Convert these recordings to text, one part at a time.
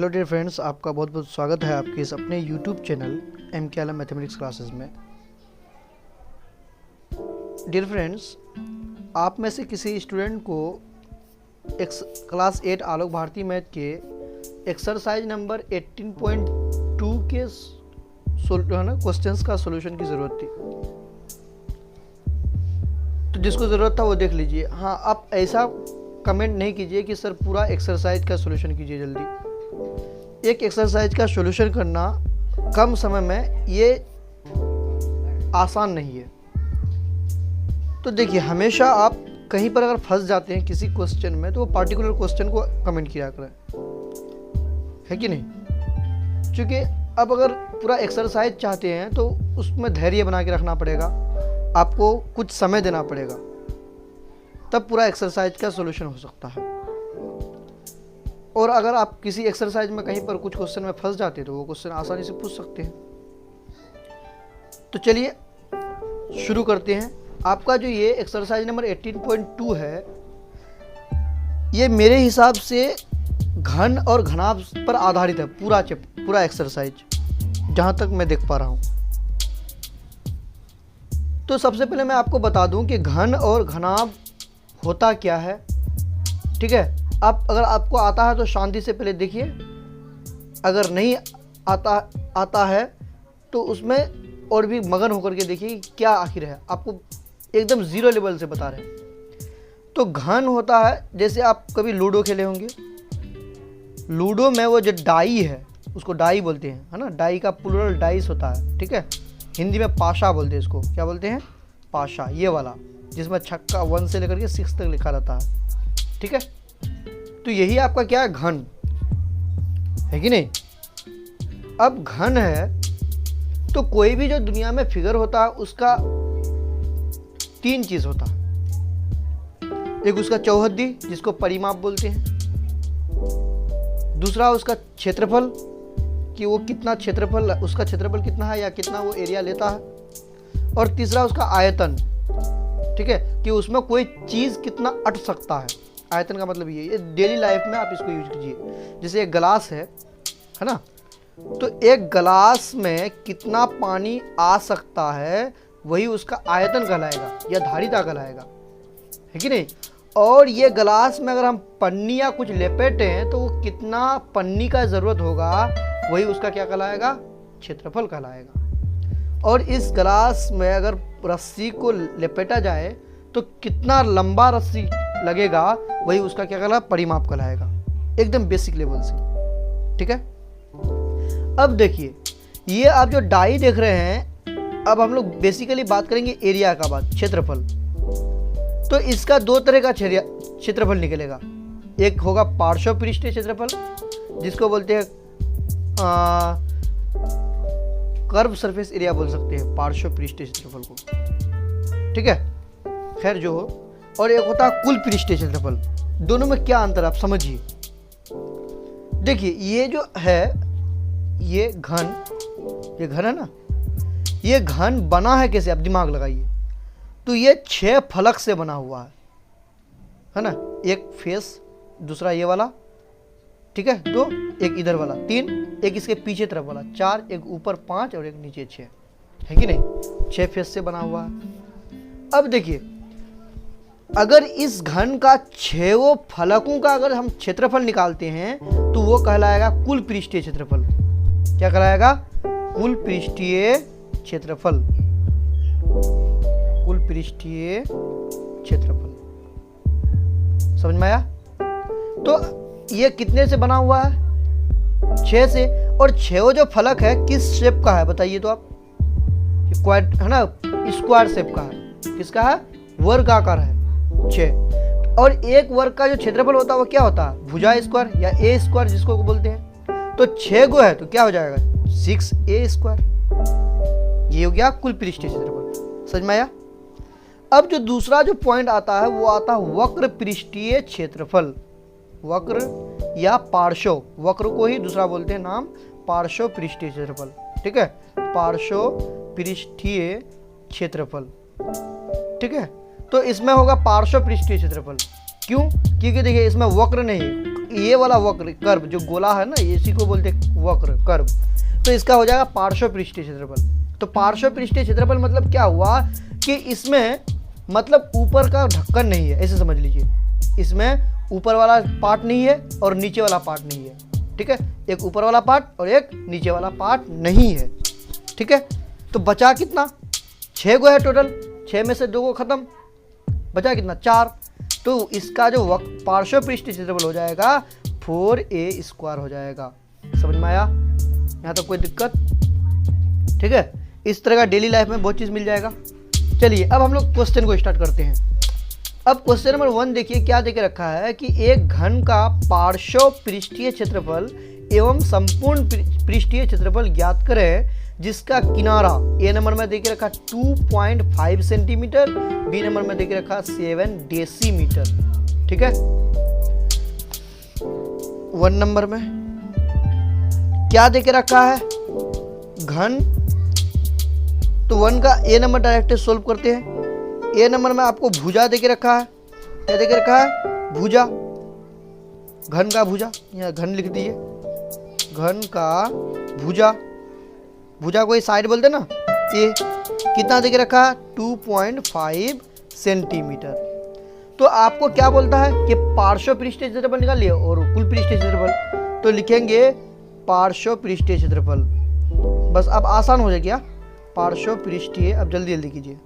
Hello dear friends, आपका बहुत बहुत स्वागत है आपके इस अपने यूट्यूब चैनल MK आलम मैथमेटिक्स क्लासेस में। डियर फ्रेंड्स, आप में से किसी स्टूडेंट को क्लास 8 आलोक भारती मैथ के एक्सरसाइज नंबर 18.2 के क्वेश्चंस का सॉल्यूशन की ज़रूरत थी, तो जिसको ज़रूरत था वो देख लीजिए। हाँ, आप ऐसा कमेंट नहीं कीजिए कि सर पूरा एक्सरसाइज का सॉल्यूशन कीजिए जल्दी। एक एक्सरसाइज का सॉल्यूशन करना कम समय में ये आसान नहीं है। तो देखिए, हमेशा आप कहीं पर अगर फंस जाते हैं किसी क्वेश्चन में, तो वो पार्टिकुलर क्वेश्चन को कमेंट किया करें, है कि नहीं? क्योंकि अब अगर पूरा एक्सरसाइज चाहते हैं तो उसमें धैर्य बना के रखना पड़ेगा, आपको कुछ समय देना पड़ेगा, तब पूरा एक्सरसाइज का सॉल्यूशन हो सकता है। और अगर आप किसी एक्सरसाइज में कहीं पर कुछ क्वेश्चन में फंस जाते हैं तो वो क्वेश्चन आसानी से पूछ सकते हैं। तो चलिए शुरू करते हैं। आपका जो ये एक्सरसाइज नंबर 18.2 है, ये मेरे हिसाब से घन और घनाभ पर आधारित है। पूरा एक्सरसाइज जहाँ तक मैं देख पा रहा हूँ। तो सबसे पहले मैं आपको बता दूं कि घन और घनाभ होता क्या है, ठीक है? आप अगर आपको आता है तो शांति से पहले देखिए, अगर नहीं आता है तो उसमें और भी मगन होकर के देखिए क्या आखिर है। आपको एकदम ज़ीरो लेवल से बता रहे हैं। तो घन होता है, जैसे आप कभी लूडो खेले होंगे। लूडो में वो जो डाई है उसको डाई बोलते हैं, है ना? डाई का प्लूरल डाइस होता है, ठीक है? हिंदी में पाशा बोलते हैं इसको। क्या बोलते हैं? पाशा, ये वाला जिसमें छक्का 1 से लेकर के 6 तक लिखा रहता है, ठीक है? तो यही आपका क्या है? घन है कि नहीं? अब घन है तो कोई भी जो दुनिया में फिगर होता है उसका 3 चीज होता है। एक उसका चौहद्दी, जिसको परिमाप बोलते हैं। दूसरा उसका क्षेत्रफल, कि वो कितना क्षेत्रफल, उसका क्षेत्रफल कितना है या कितना वो एरिया लेता है। और तीसरा उसका आयतन, ठीक है, कि उसमें कोई चीज़ कितना अट सकता है। आयतन का मतलब ये डेली लाइफ में आप इसको यूज कीजिए। जैसे एक गिलास है ना? तो एक गिलास में कितना पानी आ सकता है वही उसका आयतन कहलाएगा या धारिता कहलाएगा, है कि नहीं? और ये गिलास में अगर हम पन्नी या कुछ लपेटे हैं तो वो कितना पन्नी का ज़रूरत होगा वही उसका क्या कहलाएगा? क्षेत्रफल कहलाएगा। और इस गिलास में अगर रस्सी को लपेटा जाए तो कितना लंबा रस्सी लगेगा वही उसका क्या कहलाएगा? परिमाप कहलाएगा। एकदम बेसिक लेवल से, ठीक है? अब देखिए, ये आप जो डाई देख रहे हैं, अब हम लोग बेसिकली बात करेंगे एरिया का, बात क्षेत्रफल। तो इसका 2 तरह का क्षेत्रफल निकलेगा। एक होगा पार्श्व पृष्ठीय क्षेत्रफल, जिसको बोलते हैं कर्व सरफेस एरिया बोल सकते हैं, पार्श्व पृष्ठीय क्षेत्रफल को, ठीक है? खैर जो हो। और एक होता है कुल पृष्ठीय क्षेत्रफल। दोनों में क्या अंतर आप समझिए। देखिए, ये जो है ये घन है ना? ये घन बना है कैसे? आप दिमाग लगाइए। तो ये 6 फलक से बना हुआ है ना? एक फेस, दूसरा ये वाला, ठीक है? 2, एक इधर वाला 3, एक इसके पीछे तरफ वाला 4, एक ऊपर 5 और एक नीचे 6, है कि नहीं? 6 फेस से बना हुआ है। अब देखिए, अगर इस घन का 6 फलकों का अगर हम क्षेत्रफल निकालते हैं तो वो कहलाएगा कुल पृष्ठीय क्षेत्रफल। क्या कहलाएगा? कुल पृष्ठीय क्षेत्रफल। कुल पृष्ठीय क्षेत्रफल। समझ में आया? तो ये कितने से बना हुआ है? 6 से। और 6 जो फलक है किस शेप का है बताइए तो आप? स्क्वायर है ना? स्क्वायर शेप का है। किसका है? वर्गाकार है। 6। और एक वर्ग का जो क्षेत्रफल होता है वो क्या होता है? भुजा स्क्वायर या ए स्क्वायर जिसको बोलते हैं। तो 6 गो है तो क्या हो जाएगा? 6a square. ये हो गया कुल पृष्ठीय क्षेत्रफल। समझ में आया? अब जो दूसरा जो पॉइंट आता है वो आता है वक्र पृष्ठीय क्षेत्रफल। वक्र या पार्श्व, वक्र को ही दूसरा बोलते हैं नाम पार्श्व पृष्ठीय क्षेत्रफल, ठीक है? पार्श्व पृष्ठीय क्षेत्रफल, ठीक है? तो इसमें होगा पार्श्व पृष्ठीय क्षेत्रफल। क्यों? क्योंकि देखिए इसमें वक्र नहीं, ये वाला वक्र कर्व जो गोला है ना, इसी को बोलते हैं वक्र कर्व, तो इसका हो जाएगा पार्श्व पृष्ठीय क्षेत्रफल। तो पार्श्व पृष्ठीय क्षेत्रफल मतलब क्या हुआ कि इसमें मतलब ऊपर का ढक्कन नहीं है, ऐसे समझ लीजिए। इसमें ऊपर वाला पार्ट नहीं है और नीचे वाला पार्ट नहीं है, ठीक है। एक ऊपर वाला पार्ट और एक नीचे वाला पार्ट नहीं है, ठीक है। तो बचा कितना, 6 गो है टोटल, 6 में से 2 को खत्म, बचा कितना 4। तो इसका जो पार्श्व पृष्ठीय क्षेत्रफल हो जाएगा 4a² हो जाएगा। समझ में आया, यहाँ तक कोई दिक्कत, ठीक है। इस तरह का डेली लाइफ में बहुत चीज़ मिल जाएगा। चलिए अब हम लोग क्वेश्चन को स्टार्ट करते हैं। अब क्वेश्चन नंबर 1 देखिए क्या देके रखा है कि एक घन का पार्श्व पृष्ठीय क्षेत्रफल एवं संपूर्ण पृष्ठीय क्षेत्रफल ज्ञात करें जिसका किनारा ए नंबर में देके रखा 2.5 सेंटीमीटर, बी नंबर में देके रखा 7 डेसीमीटर, ठीक है। 1 नंबर में क्या देके रखा है घन, तो 1 का ए नंबर डायरेक्ट सोल्व करते हैं। ए नंबर में आपको भुजा देके रखा है, क्या देके रखा है भुजा, घन का भुजा, यहाँ घन लिख दीजिए, घन का भुजा, भुजा को ये साइड बोलते ना, ये कितना देके रखा है 2.5 सेंटीमीटर। तो आपको क्या बोलता है कि पार्श्व पृष्ठीय क्षेत्रफल निकालिए और कुल पृष्ठीय क्षेत्रफल, तो लिखेंगे पार्श्व पृष्ठीय क्षेत्रफल, बस अब आसान हो जाएगा पार्श्व पृष्ठीय, अब जल्दी जल्दी कीजिए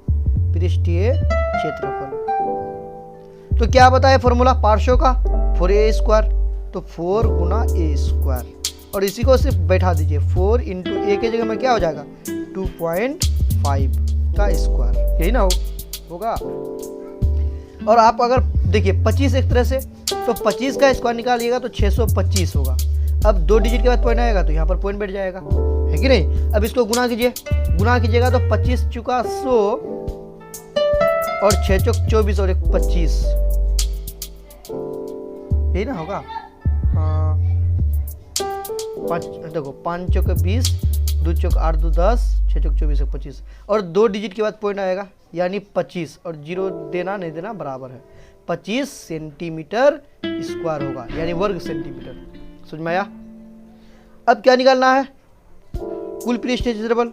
पृष्ठीय क्षेत्रफल। तो क्या बताए फॉर्मूला पार्श्व का 4a², तो 4 गुना a², और इसी को सिर्फ बैठा दीजिए, 4 इंटू ए की जगह में क्या हो जाएगा 2.5 का स्क्वायर, यही ना होगा। और आप अगर देखिए 25 एक तरह से, तो 25 का स्क्वायर निकालिएगा तो 625 होगा। अब 2 डिजिट के बाद पॉइंट आएगा तो यहाँ पर पॉइंट बैठ जाएगा, है कि नहीं। अब इसको गुना कीजिए, गुना कीजिएगा तो 25 चुका 100 और 6 चौक 24 और 1 25, यही ना होगा। 5 देखो 5 चौक 20, 2 चौक 8, 2 10, 6 चौक 24 1 25, और 2 डिजिट के बाद पॉइंट आएगा यानी 25, और 0 देना नहीं देना बराबर है, 25 सेंटीमीटर स्क्वायर होगा, यानी वर्ग सेंटीमीटर। समझ में आया। अब क्या निकालना है कुल पृष्ठीय क्षेत्रफल।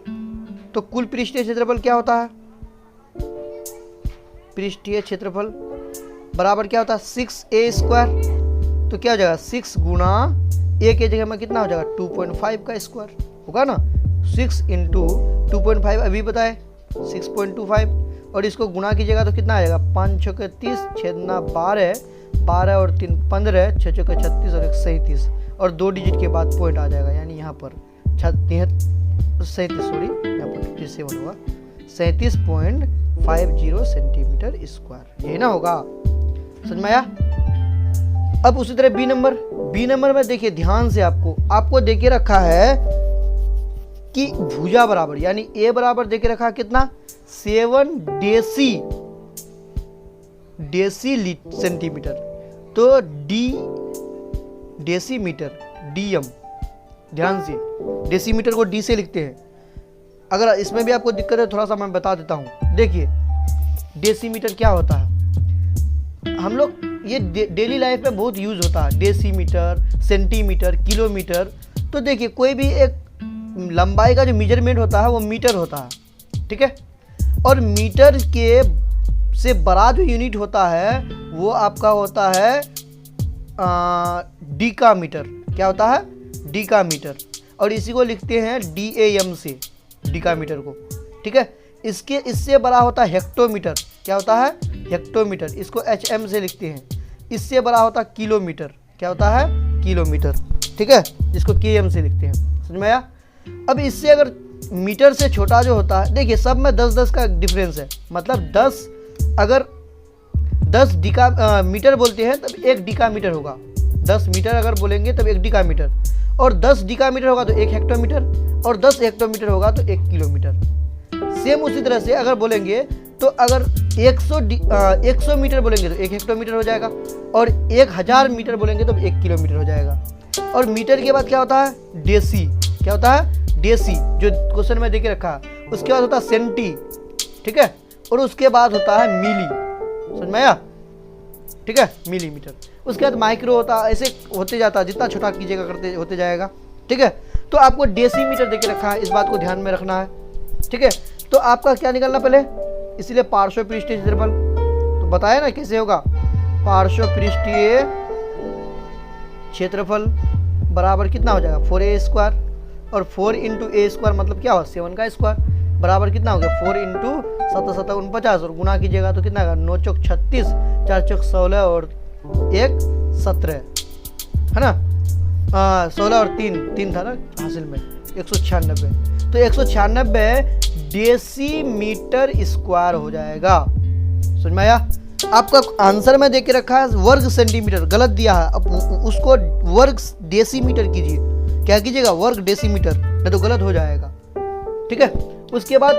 तो कुल पृष्ठीय क्षेत्रफल क्या होता है, पृष्ठीय क्षेत्रफल बराबर क्या होता है 6a², तो क्या हो जाएगा 6 गुना ए के जगह में कितना हो जाएगा 2.5 का स्क्वायर होगा ना, 6 इंटू 2.5 अभी बताए 6.25, और इसको गुना कीजिएगा तो कितना आएगा 5 चौके 30, 6 दूना 12, 12 और 3 15, 6 चौके 36 और 1 37, और 2 डिजिट के बाद पॉइंट आ जाएगा, यानी यहाँ पर 37 सॉरी यहाँ पर 57 होगा, 37.50 सेंटीमीटर स्क्वायर, यही ना होगा। समझ में आया। अब उसी तरह बी नंबर में देखिए ध्यान से, आपको देके रखा है कि भुजा बराबर, यानी ए बराबर देके रखा है कितना 7 डेसी सेंटीमीटर, तो डी डेसीमीटर डीएम, ध्यान से डेसीमीटर को डी से लिखते हैं। अगर इसमें भी आपको दिक्कत है थोड़ा सा मैं बता देता हूं। देखिए डेसीमीटर क्या होता है, हम लोग ये डेली लाइफ में बहुत यूज होता है, डेसीमीटर, सेंटीमीटर, किलोमीटर। तो देखिए कोई भी एक लंबाई का जो मेजरमेंट होता है वो मीटर होता है, ठीक है। और मीटर के से बड़ा जो यूनिट होता है वो आपका होता है डीकामीटर। क्या होता है डीकामीटर, और इसी को लिखते हैं DAM से, डीकामीटर को, ठीक है। इससे बड़ा होता है हेक्टोमीटर। क्या होता है हेक्टोमीटर, इसको HM से लिखते हैं। इससे बड़ा होता है किलोमीटर। क्या होता है किलोमीटर, ठीक है, जिसको KM से लिखते हैं। समझ में आया। अब इससे अगर मीटर से छोटा जो होता है, देखिए सब में 10-10 का डिफरेंस है, मतलब 10 अगर 10 मीटर बोलते हैं तब 1 डिकामीटर होगा, 10 मीटर अगर बोलेंगे तब 1 डिकामीटर, और 10 डिकामीटर होगा तो 1 हेक्टोमीटर, और 10 हेक्टोमीटर होगा तो 1 किलोमीटर। सेम उसी तरह से अगर बोलेंगे तो अगर 100 मीटर बोलेंगे तो 1 हेक्टोमीटर हो जाएगा, और 1000 मीटर बोलेंगे तो 1 किलोमीटर हो जाएगा। और मीटर के बाद क्या होता है डेसी। क्या होता है डेसी, जो क्वेश्चन में देके रखा है। उसके बाद होता है सेंटी, ठीक है, और उसके बाद होता है मिली। समझ में आया। ठीक है, मिलीमीटर। उसके बाद माइक्रो होता है, ऐसे होते जाता है, जितना छोटा कीजिएगा करते होते जाएगा, ठीक है। तो आपको डेसीमीटर देके रखा है, इस बात को ध्यान में रखना है, ठीक है। तो आपका क्या निकलना पहले, इसलिए पार्श्व पृष्ठीय क्षेत्रफल, तो बताया ना कैसे होगा, पार्श्व पृष्ठीय क्षेत्रफल बराबर कितना हो जाएगा 4a² और 4 इंटू ए स्क्वायर मतलब क्या हो 7 का स्क्वायर बराबर कितना हो गया 4 इंटू 7 7 49 और गुना कीजिएगा तो कितना आएगा 9 चौक 36 4 चौक 16 और 1 17 है ना, 16 और 3 था ना हासिल में 196, तो 196 डेसीमीटर स्क्वायर हो जाएगा। समझ में आया? आपका आंसर में देके रखा है वर्ग सेंटीमीटर, गलत दिया है, अब उसको वर्ग डेसीमीटर कीजिए, क्या कीजिएगा वर्ग डेसीमीटर, नहीं तो गलत हो जाएगा, ठीक है। उसके बाद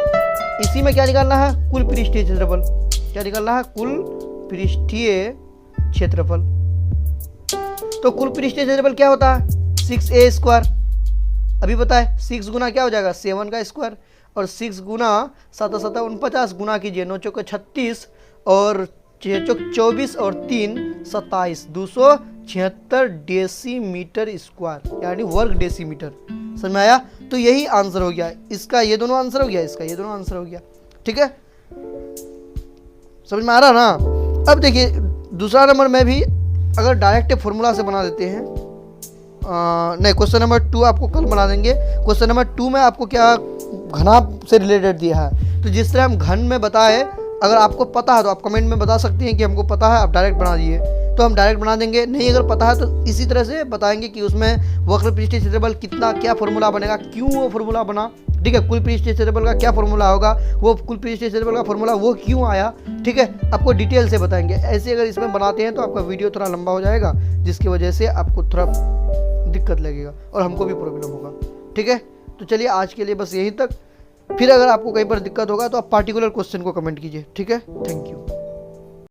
इसी में क्या निकालना है कुल पृष्ठीय क्षेत्रफल, क्या निकालना है कुल पृष्ठीय क्षेत्रफल। तो कुल पृष्ठीय क्षेत्रफल क्या होता है 6a², अभी बताए 6 गुना क्या हो जाएगा 7 का स्क्वायर और 6 गुना 7 7 49 गुना कीजिए 9 चौक 36 और 6 चौक 24 और 3 27 276 डेसीमीटर स्क्वायर यानी वर्ग डेसीमीटर। समझ में आया? तो यही आंसर हो गया इसका, ये दोनों आंसर हो गया, इसका ये दोनों आंसर हो गया, ठीक है। समझ में आ रहा ना? अब देखिए दूसरा नंबर में भी अगर डायरेक्ट फॉर्मूला से बना देते हैं, नहीं क्वेश्चन नंबर 2 आपको कल बना देंगे। क्वेश्चन नंबर 2 में आपको क्या घनाभ से रिलेटेड दिया है, तो जिस तरह हम घन में बताए, अगर आपको पता है तो आप कमेंट में बता सकती हैं कि हमको पता है, आप डायरेक्ट बना दिए तो हम डायरेक्ट बना देंगे, नहीं अगर पता है तो इसी तरह से बताएंगे कि उसमें वक्र पृष्ठीय क्षेत्रफल कितना, क्या फॉर्मूला बनेगा, क्यों वो फॉर्मूला बना, ठीक है। कुल पृष्ठीय क्षेत्रफल का क्या फॉर्मूला होगा, वो कुल पृष्ठीय क्षेत्रफल का फॉर्मूला वो क्यों आया, ठीक है, आपको डिटेल से बताएंगे। ऐसे अगर इसमें बनाते हैं तो आपका वीडियो थोड़ा लंबा हो जाएगा, जिसकी वजह से आपको थोड़ा दिक्कत लगेगा और हमको भी प्रॉब्लम होगा, ठीक है। तो चलिए आज के लिए बस यहीं तक, फिर अगर आपको कहीं पर दिक्कत होगा तो आप पार्टिकुलर क्वेश्चन को कमेंट कीजिए, ठीक है। Thank you.